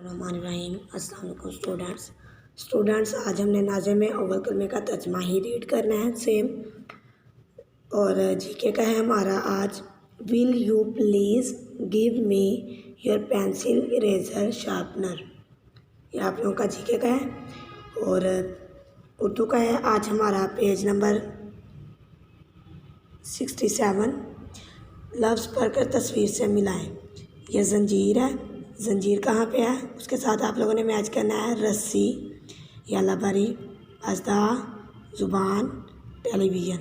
रहमान अस्सलाम वालेकुम स्टूडेंट्स आज हमने नाज़िम अव्वल कलमे का तर्जमा ही रीड करना है सेम। और जीके का है हमारा आज। Will you please give me your pencil eraser sharpener. ये आप लोगों का जीके का है। और उर्दू का है आज हमारा पेज नंबर 67। लफ्ज़ पढ़कर तस्वीर से मिलाएं। यह जंजीर है। जंजीर कहाँ पे है उसके साथ आप लोगों ने मैच करना है। रस्सी, यालाबारी, अज़दा, ज़ुबान, टेलीविज़न।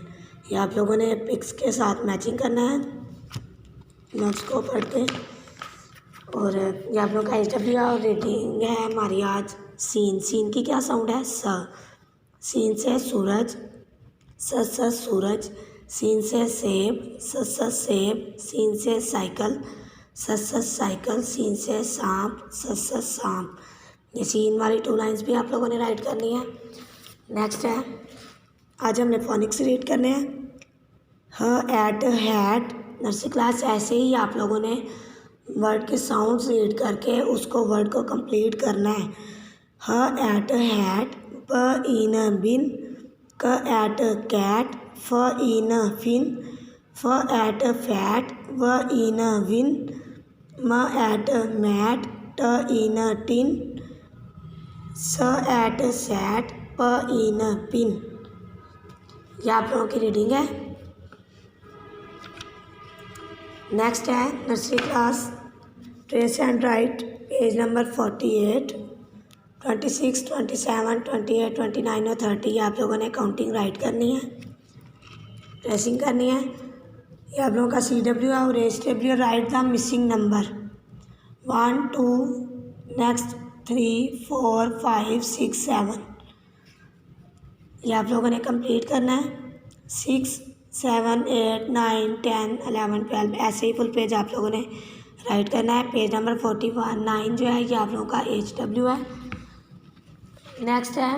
ये आप लोगों ने पिक्स के साथ मैचिंग करना है लफ्ज़ को पढ़ के। और ये आप लोगों का HW और रेटिंग है हमारी आज। सीन की क्या साउंड है? स। सीन से सूरज, स सूरज। सीन से सेब, स सेब। सीन से साइकिल, स साइकिल। सीन से सांप, स सांप। ये सीन वाली 2 लाइन्स भी आप लोगों ने राइट करनी है। नेक्स्ट है आज हमने फोनिक्स रीड करने हैं। ह एट हैट नर्सरी क्लास। ऐसे ही आप लोगों ने वर्ड के साउंड्स रीड करके उसको वर्ड को कंप्लीट करना है। ह एट हैट, ब इन बिन, क एट कैट, फ इन फिन, फ एट फैट, व इन विन, म एट मैट, ट इन टिन, स एट सैट, प इन पिन। यह आप लोगों की रीडिंग है। नेक्स्ट है nursery class trace and right page number 48, 26, 27, 28, 29 और 30। आप लोगों ने काउंटिंग राइट करनी है, ट्रेसिंग करनी है। ये आप लोगों का CW और HW right the missing number 1, 2, next 3, 4, 5, 6, 7। ये आप लोगों ने कंप्लीट करना है। 6, 7, 8, 9, 10, 11, 12 ऐसे ही फुल पेज आप लोगों ने राइट करना है। पेज नंबर 49 जो है ये आप लोगों का HW है। नेक्स्ट है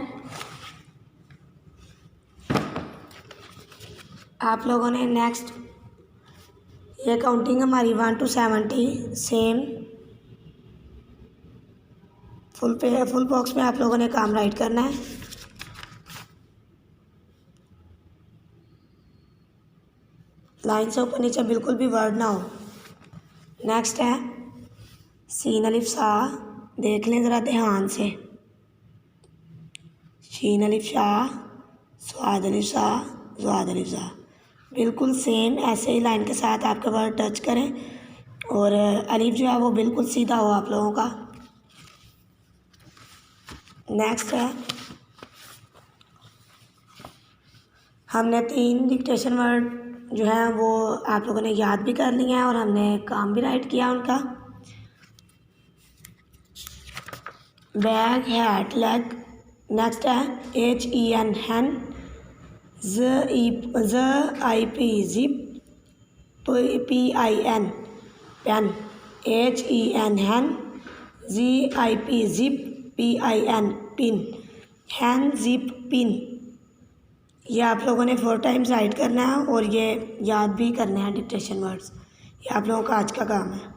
आप लोगों ने नेक्स्ट ये काउंटिंग हमारी 1 to 70 सेम फुल बॉक्स में आप लोगों ने काम राइट करना है। लाइन से ऊपर नीचे बिल्कुल भी वर्ड ना हो। नेक्स्ट है सीन अलिफ सा। देख लें ज़रा ध्यान से। शीन अलिफ शाह, स्वाद अलिफ सा, ज़ाद अलिफ सा। बिल्कुल सेम ऐसे ही लाइन के साथ आपके वर्ड टच करें। और अलिफ जो है वो बिल्कुल सीधा हो आप लोगों का। नेक्स्ट है हमने 3 डिक्टेशन वर्ड जो है वो आप लोगों ने याद भी कर लिए हैं और हमने काम भी राइट किया उनका। Bag, hat, leg. नेक्स्ट है HEN hen, ZIP zip, PIN pin. HEN hen, ZIP zip, PIN pin. Hen zip pin. ये आप लोगों ने 4 टाइम्स राइट करना है और ये याद भी करना है डिक्टेशन वर्ड्स। ये आप लोगों का आज का काम है।